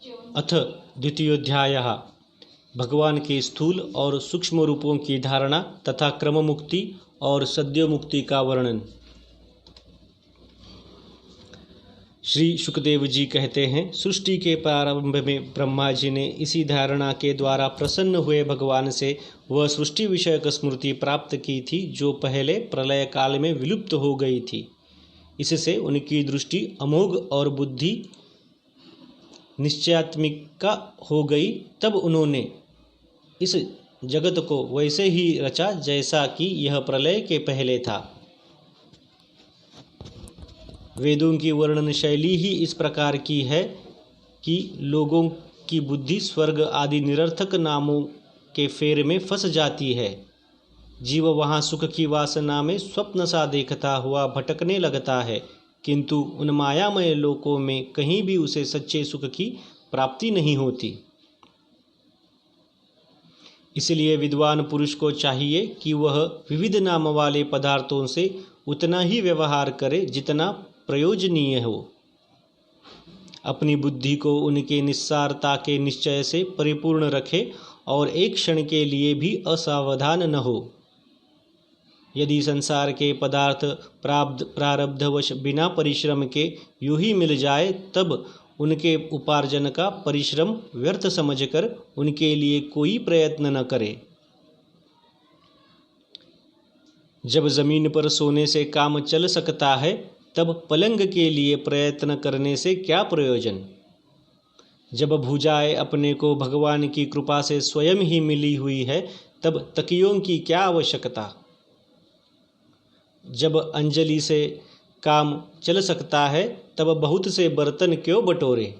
अथ द्वितीयोध्यायः भगवान के स्थूल और सूक्ष्म रूपों की धारणा तथा क्रम मुक्ति और सद्यो मुक्ति का वर्णन। श्री सुखदेव जी कहते हैं, सृष्टि के प्रारंभ में ब्रह्मा जी ने इसी धारणा के द्वारा प्रसन्न हुए भगवान से वह सृष्टि विषयक स्मृति प्राप्त की थी जो पहले प्रलय काल में विलुप्त हो गई थी। इससे उनकी दृष्टि अमोघ और बुद्धि निश्चयात्मिका हो गई। तब उन्होंने इस जगत को वैसे ही रचा जैसा कि यह प्रलय के पहले था। वेदों की वर्णन शैली ही इस प्रकार की है कि लोगों की बुद्धि स्वर्ग आदि निरर्थक नामों के फेर में फंस जाती है। जीव वहाँ सुख की वासना में स्वप्न सा देखता हुआ भटकने लगता है, किंतु उन मायामय लोकों में कहीं भी उसे सच्चे सुख की प्राप्ति नहीं होती। इसलिए विद्वान पुरुष को चाहिए कि वह विविध नाम वाले पदार्थों से उतना ही व्यवहार करे जितना प्रयोजनीय हो। अपनी बुद्धि को उनके निस्सारता के निश्चय से परिपूर्ण रखे और एक क्षण के लिए भी असावधान न हो। यदि संसार के पदार्थ प्रारब्धवश बिना परिश्रम के यूं ही मिल जाए, तब उनके उपार्जन का परिश्रम व्यर्थ समझकर उनके लिए कोई प्रयत्न न करे। जब जमीन पर सोने से काम चल सकता है, तब पलंग के लिए प्रयत्न करने से क्या प्रयोजन। जब भुजाएं अपने को भगवान की कृपा से स्वयं ही मिली हुई है, तब तकियों की क्या आवश्यकता। जब अंजलि से काम चल सकता है, तब बहुत से बर्तन क्यों बटोरे।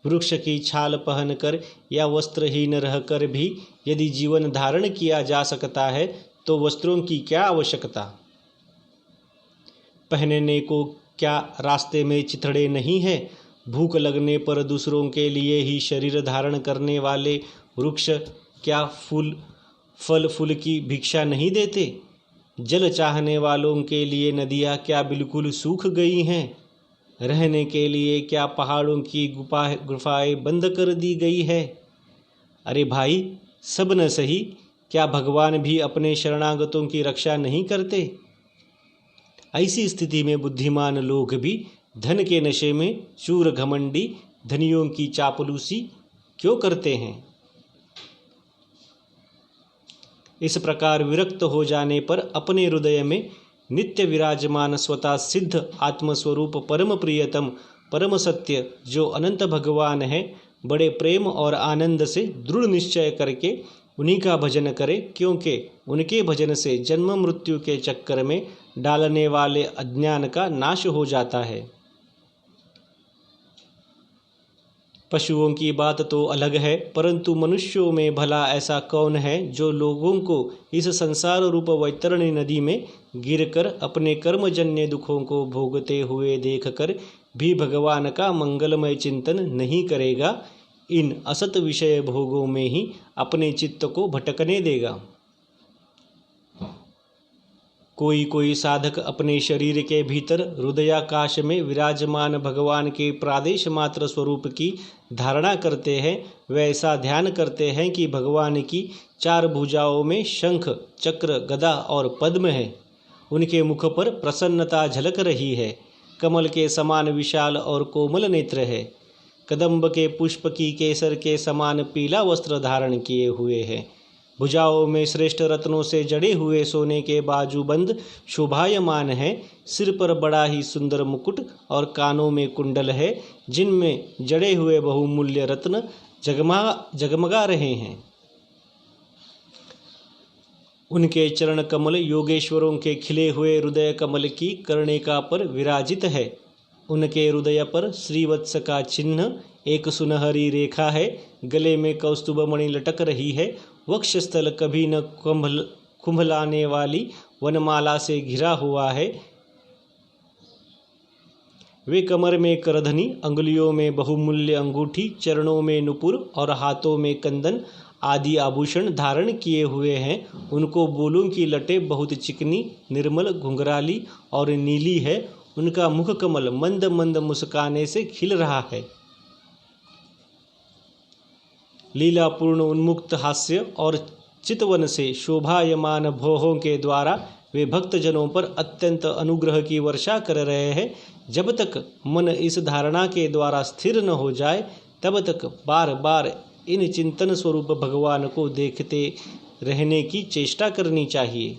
वृक्ष की छाल पहनकर या वस्त्रहीन रहकर भी यदि जीवन धारण किया जा सकता है, तो वस्त्रों की क्या आवश्यकता। पहनने को क्या रास्ते में चिथड़े नहीं है। भूख लगने पर दूसरों के लिए ही शरीर धारण करने वाले वृक्ष क्या फल फूल की भिक्षा नहीं देते। जल चाहने वालों के लिए नदियाँ क्या बिल्कुल सूख गई हैं। रहने के लिए क्या पहाड़ों की गुफाएं बंद कर दी गई है। अरे भाई, सब न सही, क्या भगवान भी अपने शरणागतों की रक्षा नहीं करते। ऐसी स्थिति में बुद्धिमान लोग भी धन के नशे में चूर घमंडी धनियों की चापलूसी क्यों करते हैं। इस प्रकार विरक्त हो जाने पर अपने हृदय में नित्य विराजमान स्वतः सिद्ध आत्मस्वरूप परम प्रियतम परम सत्य जो अनंत भगवान है, बड़े प्रेम और आनंद से दृढ़ निश्चय करके उन्हीं का भजन करे, क्योंकि उनके भजन से जन्म मृत्यु के चक्कर में डालने वाले अज्ञान का नाश हो जाता है। पशुओं की बात तो अलग है, परंतु मनुष्यों में भला ऐसा कौन है जो लोगों को इस संसार रूप वैतरणी नदी में गिरकर अपने कर्मजन्य दुखों को भोगते हुए देखकर भी भगवान का मंगलमय चिंतन नहीं करेगा, इन असत विषय भोगों में ही अपने चित्त को भटकने देगा। कोई साधक अपने शरीर के भीतर हृदयाकाश में विराजमान भगवान के प्रादेश मात्र स्वरूप की धारणा करते हैं। वैसा ध्यान करते हैं कि भगवान की चार भुजाओं में शंख, चक्र, गदा और पद्म है। उनके मुख पर प्रसन्नता झलक रही है। कमल के समान विशाल और कोमल नेत्र है। कदम्ब के पुष्प की केसर के समान पीला वस्त्र धारण किए हुए है। भुजाओं में श्रेष्ठ रत्नों से जड़े हुए सोने के बाजूबंद शोभायमान है। सिर पर बड़ा ही सुंदर मुकुट और कानों में कुंडल है, जिनमें जड़े हुए बहुमूल्य रत्न जगमगा रहे हैं। उनके चरण कमल योगेश्वरों के खिले हुए हृदय कमल की कर्णिका पर विराजित है। उनके हृदय पर श्रीवत्स का चिन्ह, एक सुनहरी रेखा है। गले में कौस्तुभ मणि लटक रही है। वक्षस्थल कभी न कुंभलाने वाली वनमाला से घिरा हुआ है। वे कमर में करधनी, अंगुलियों में बहुमूल्य अंगूठी, चरणों में नुपुर और हाथों में कंदन आदि आभूषण धारण किए हुए हैं। उनको बोलों की लटें बहुत चिकनी, निर्मल, घुंघराली और नीली है। उनका मुख कमल मंद मंद मुस्काने से खिल रहा है। लीलापूर्ण उन्मुक्त हास्य और चितवन से शोभायमान भौहों के द्वारा वे भक्तजनों पर अत्यंत अनुग्रह की वर्षा कर रहे हैं। जब तक मन इस धारणा के द्वारा स्थिर न हो जाए तब तक बार बार इन चिंतन स्वरूप भगवान को देखते रहने की चेष्टा करनी चाहिए।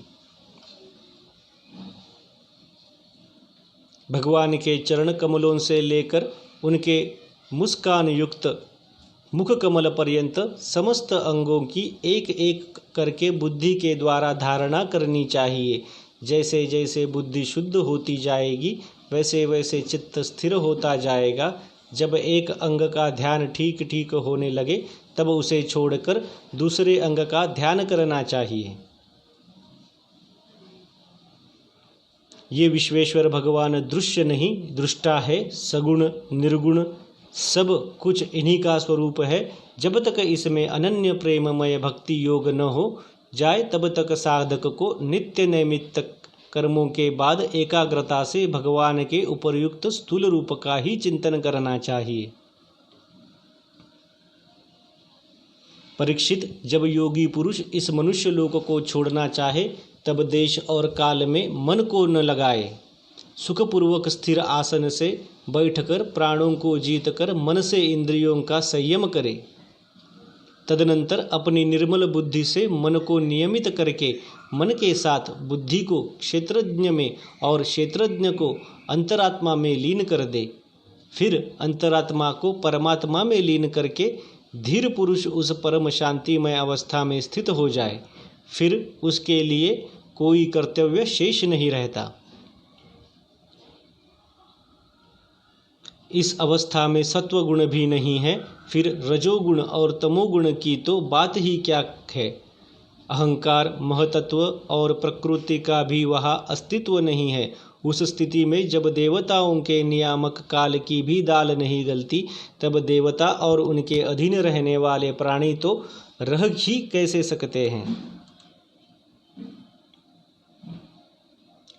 भगवान के चरण कमलों से लेकर उनके मुस्कान युक्त मुख कमल पर्यंत समस्त अंगों की एक एक करके बुद्धि के द्वारा धारणा करनी चाहिए। जैसे जैसे बुद्धि शुद्ध होती जाएगी वैसे वैसे चित्त स्थिर होता जाएगा। जब एक अंग का ध्यान ठीक ठीक होने लगे तब उसे छोड़कर दूसरे अंग का ध्यान करना चाहिए। ये विश्वेश्वर भगवान दृश्य नहीं दृष्टा है, सगुण निर्गुण सब कुछ इन्हीं का स्वरूप है। जब तक इसमें अनन्य प्रेममय भक्ति योग न हो जाए तब तक साधक को नित्य नैमित्त कर्मों के बाद एकाग्रता से भगवान के उपर्युक्त स्थूल रूप का ही चिंतन करना चाहिए। परीक्षित, जब योगी पुरुष इस मनुष्य लोक को छोड़ना चाहे तब देश और काल में मन को न लगाए। सुखपूर्वक स्थिर आसन से बैठकर प्राणों को जीतकर मन से इंद्रियों का संयम करे। तदनंतर अपनी निर्मल बुद्धि से मन को नियमित करके मन के साथ बुद्धि को क्षेत्रज्ञ में और क्षेत्रज्ञ को अंतरात्मा में लीन कर दे। फिर अंतरात्मा को परमात्मा में लीन करके धीर पुरुष उस परम शांतिमय अवस्था में स्थित हो जाए। फिर उसके लिए कोई कर्तव्य शेष नहीं रहता। इस अवस्था में सत्व गुण भी नहीं है, फिर रजोगुण और तमोगुण की तो बात ही क्या है। अहंकार, महतत्व और प्रकृति का भी वहाँ अस्तित्व नहीं है। उस स्थिति में जब देवताओं के नियामक काल की भी दाल नहीं गलती तब देवता और उनके अधीन रहने वाले प्राणी तो रह ही कैसे सकते हैं।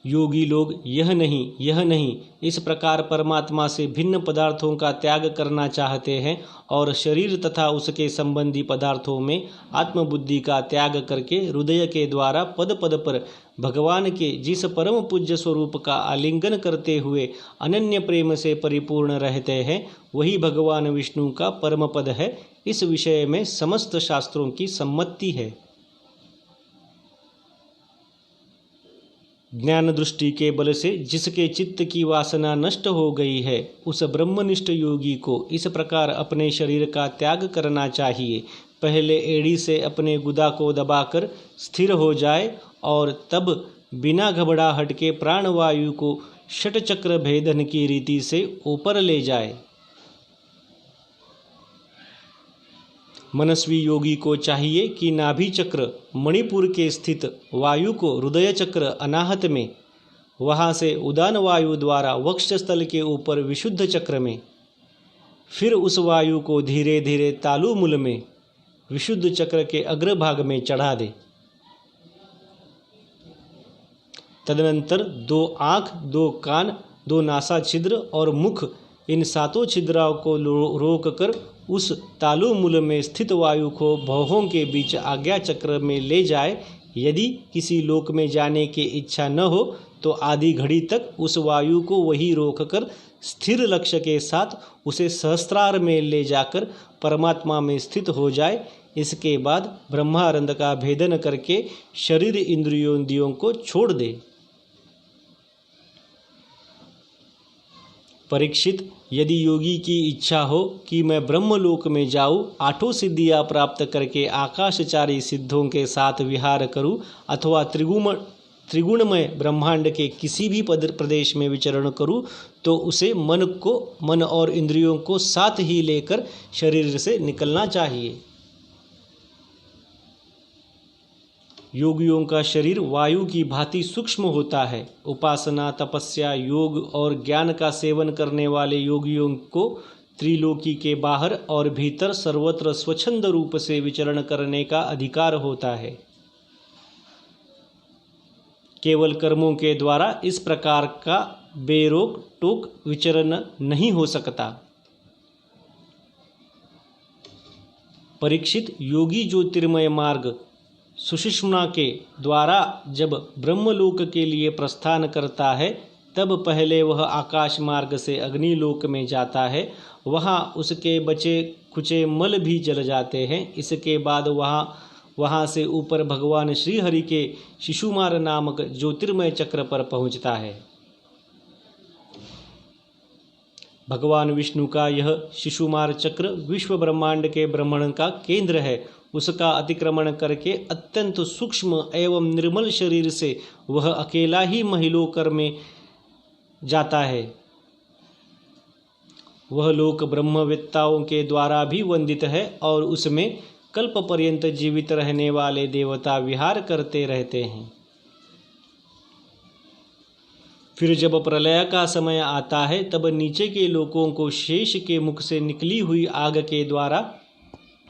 योगी लोग यह नहीं इस प्रकार परमात्मा से भिन्न पदार्थों का त्याग करना चाहते हैं और शरीर तथा उसके संबंधी पदार्थों में आत्मबुद्धि का त्याग करके हृदय के द्वारा पद पद पर भगवान के जिस परम पूज्य स्वरूप का आलिंगन करते हुए अनन्य प्रेम से परिपूर्ण रहते हैं वही भगवान विष्णु का परम पद है। इस विषय में समस्त शास्त्रों की सम्मति है। ज्ञान दृष्टि के बल से जिसके चित्त की वासना नष्ट हो गई है उस ब्रह्मनिष्ठ योगी को इस प्रकार अपने शरीर का त्याग करना चाहिए। पहले एड़ी से अपने गुदा को दबाकर स्थिर हो जाए और तब बिना घबराहट के प्राणवायु को षटचक्र भेदन की रीति से ऊपर ले जाए। मनस्वी योगी को चाहिए कि नाभि चक्र मणिपुर के स्थित वायु को हृदय चक्र अनाहत में, वहाँ से उदान वायु द्वारा वक्षस्थल के ऊपर विशुद्ध चक्र में, फिर उस वायु को धीरे धीरे तालुमूल में विशुद्ध चक्र के अग्रभाग में चढ़ा दे। तदनंतर 2 आँख, 2 कान, 2 नासा छिद्र और मुख, इन 7 छिद्रों को रोक कर उस तालुमूल में स्थित वायु को भौहों के बीच आज्ञा चक्र में ले जाए। यदि किसी लोक में जाने की इच्छा न हो तो आधी घड़ी तक उस वायु को वही रोककर स्थिर लक्ष्य के साथ उसे सहस्त्रार में ले जाकर परमात्मा में स्थित हो जाए। इसके बाद ब्रह्मानंद का भेदन करके शरीर इंद्रियों को छोड़ दे। परीक्षित, यदि योगी की इच्छा हो कि मैं ब्रह्मलोक में जाऊं, 8 सिद्धियां प्राप्त करके आकाशचारी सिद्धों के साथ विहार करूं अथवा त्रिगुणमय ब्रह्मांड के किसी भी प्रदेश में विचरण करूं, तो उसे मन और इंद्रियों को साथ ही लेकर शरीर से निकलना चाहिए। योगियों का शरीर वायु की भांति सूक्ष्म होता है। उपासना, तपस्या, योग और ज्ञान का सेवन करने वाले योगियों को त्रिलोकी के बाहर और भीतर सर्वत्र स्वच्छंद रूप से विचरण करने का अधिकार होता है। केवल कर्मों के द्वारा इस प्रकार का बेरोक टोक विचरण नहीं हो सकता। परीक्षित, योगी ज्योतिर्मय मार्ग सुषुम्ना के द्वारा जब ब्रह्मलोक के लिए प्रस्थान करता है तब पहले वह आकाश मार्ग से अग्निलोक में जाता है। वहाँ उसके बचे खुचे मल भी जल जाते हैं। इसके बाद वहाँ से ऊपर भगवान श्री हरि के शिशुमार नामक ज्योतिर्मय चक्र पर पहुँचता है। भगवान विष्णु का यह शिशुमार चक्र विश्व ब्रह्मांड के भ्रमण का केंद्र है। उसका अतिक्रमण करके अत्यंत सूक्ष्म एवं निर्मल शरीर से वह अकेला ही महिलोकर में जाता है। वह लोक ब्रह्मवेत्ताओं के द्वारा भी वंदित है और उसमें कल्प पर्यंत जीवित रहने वाले देवता विहार करते रहते हैं। फिर जब प्रलय का समय आता है तब नीचे के लोकों को शेष के मुख से निकली हुई आग के द्वारा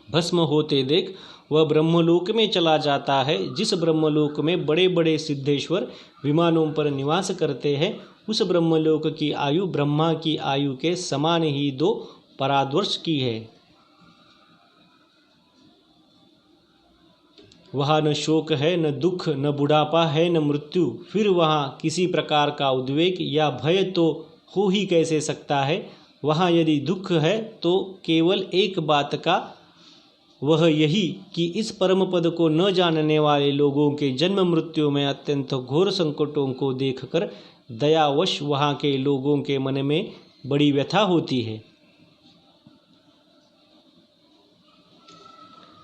भस्म होते देख वह ब्रह्मलोक में चला जाता है। जिस ब्रह्मलोक में बड़े बड़े सिद्धेश्वर विमानों पर निवास करते हैं, उस ब्रह्मलोक की आयु ब्रह्मा की आयु के समान ही 2 परावर्ष की है। वहाँ न शोक है, न दुख, न बुढ़ापा है, न मृत्यु। फिर वहाँ किसी प्रकार का उद्वेग या भय तो हो ही कैसे सकता है। वहाँ यदि दुख है तो केवल एक बात का, वह यही कि इस परम पद को न जानने वाले लोगों के जन्म मृत्यु में अत्यंत घोर संकटों को देखकर दयावश वहाँ के लोगों के मन में बड़ी व्यथा होती है।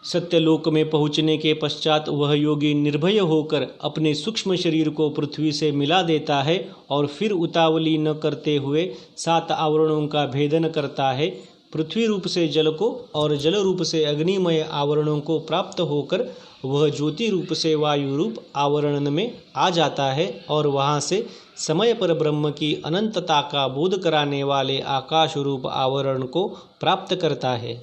सत्यलोक में पहुँचने के पश्चात वह योगी निर्भय होकर अपने सूक्ष्म शरीर को पृथ्वी से मिला देता है और फिर उतावली न करते हुए 7 आवरणों का भेदन करता है। पृथ्वी रूप से जल को और जल रूप से अग्निमय आवरणों को प्राप्त होकर वह ज्योति रूप से वायु रूप आवरण में आ जाता है और वहाँ से समय पर ब्रह्म की अनंतता का बोध कराने वाले आकाश रूप आवरण को प्राप्त करता है।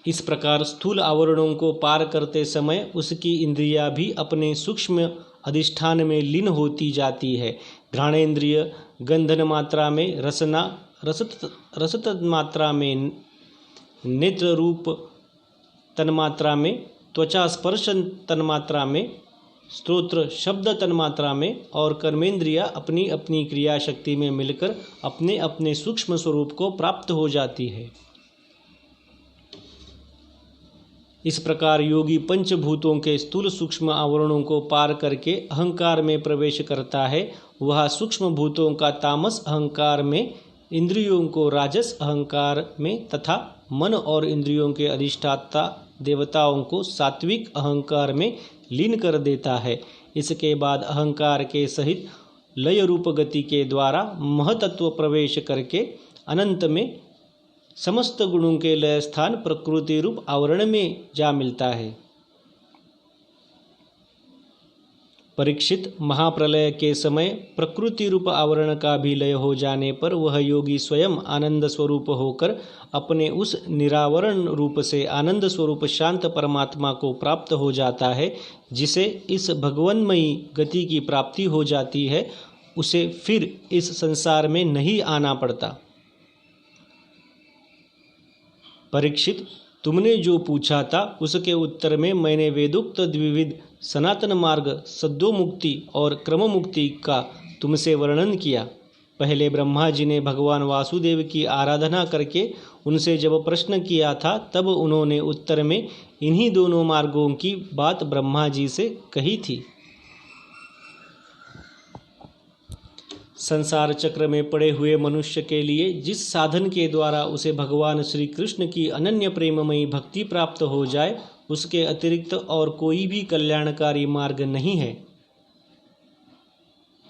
इस प्रकार स्थूल आवरणों को पार करते समय उसकी इंद्रियां भी अपने सूक्ष्म अधिष्ठान में लीन होती जाती है। घ्राणेन्द्रिय गंधन मात्रा में, रसना रसत मात्रा में, नेत्र रूप तन्मात्रा में, त्वचा स्पर्श तन्मात्रा में, स्तोत्र शब्द तन्मात्रा में और कर्मेंद्रिया अपनी अपनी क्रिया शक्ति में मिलकर अपने अपने सूक्ष्म स्वरूप को प्राप्त हो जाती है। इस प्रकार योगी पंचभूतों के स्थूल सूक्ष्म आवरणों को पार करके अहंकार में प्रवेश करता है। वह सूक्ष्म भूतों का तामस अहंकार में, इंद्रियों को राजस अहंकार में तथा मन और इंद्रियों के अधिष्ठाता देवताओं को सात्विक अहंकार में लीन कर देता है। इसके बाद अहंकार के सहित लय रूप गति के द्वारा महतत्व प्रवेश करके अनंत में समस्त गुणों के लय स्थान प्रकृति रूप आवरण में जा मिलता है। परीक्षित, महाप्रलय के समय प्रकृति रूप आवरण का भी लय हो जाने पर वह योगी स्वयं आनंद स्वरूप होकर अपने उस निरावरण रूप से आनंद स्वरूप शांत परमात्मा को प्राप्त हो जाता है। जिसे इस भगवन्मयी गति की प्राप्ति हो जाती है, उसे फिर इस संसार में नहीं आना पड़ता। परीक्षित, तुमने जो पूछा था उसके उत्तर में मैंने वेदोक्त द्विविध सनातन मार्ग सद्योमुक्ति और क्रम मुक्ति का तुमसे वर्णन किया। पहले ब्रह्मा जी ने भगवान वासुदेव की आराधना करके उनसे जब प्रश्न किया था तब उन्होंने उत्तर में इन्हीं दोनों मार्गों की बात ब्रह्मा जी से कही थी। संसार चक्र में पड़े हुए मनुष्य के लिए जिस साधन के द्वारा उसे भगवान श्री कृष्ण की अनन्य प्रेममयी भक्ति प्राप्त हो जाए, उसके अतिरिक्त और कोई भी कल्याणकारी मार्ग नहीं है।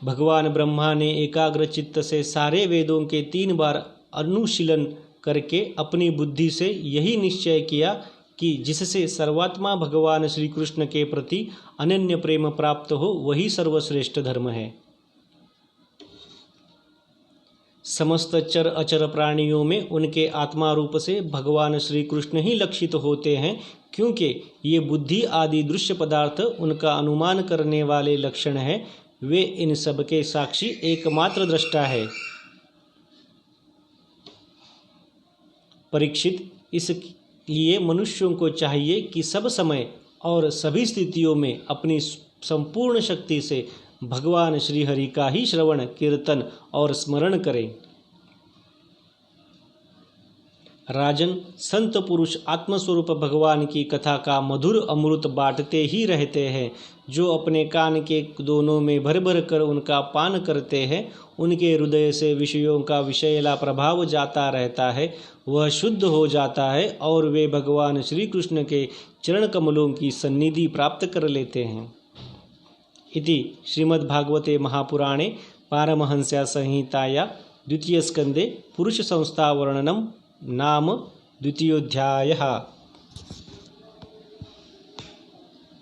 भगवान ब्रह्मा ने एकाग्र चित्त से सारे वेदों के 3 बार अनुशीलन करके अपनी बुद्धि से यही निश्चय किया कि जिससे सर्वात्मा भगवान श्री कृष्ण के प्रति अनन्य प्रेम प्राप्त हो वही सर्वश्रेष्ठ धर्म है। समस्त चर अचर प्राणियों में उनके आत्मा रूप से भगवान श्री कृष्ण ही लक्षित होते हैं, क्योंकि ये बुद्धि आदि दृश्य पदार्थ उनका अनुमान करने वाले लक्षण हैं। वे इन सब के साक्षी एकमात्र दृष्टा है। परीक्षित, इसलिए मनुष्यों को चाहिए कि सब समय और सभी स्थितियों में अपनी संपूर्ण शक्ति से भगवान श्री हरि का ही श्रवण, कीर्तन और स्मरण करें। राजन, संत पुरुष आत्मस्वरूप भगवान की कथा का मधुर अमृत बांटते ही रहते हैं। जो अपने कान के दोनों में भर भर कर उनका पान करते हैं, उनके हृदय से विषयों का विषैला प्रभाव जाता रहता है, वह शुद्ध हो जाता है और वे भगवान श्री कृष्ण के चरण कमलों की सन्निधि प्राप्त कर लेते हैं। इति श्रीमद्भागवते महापुराणे पारमहंस्या संहिताया द्वितीय स्कंदे पुरुष संस्था वर्णनम नाम द्वितीयोऽध्यायः।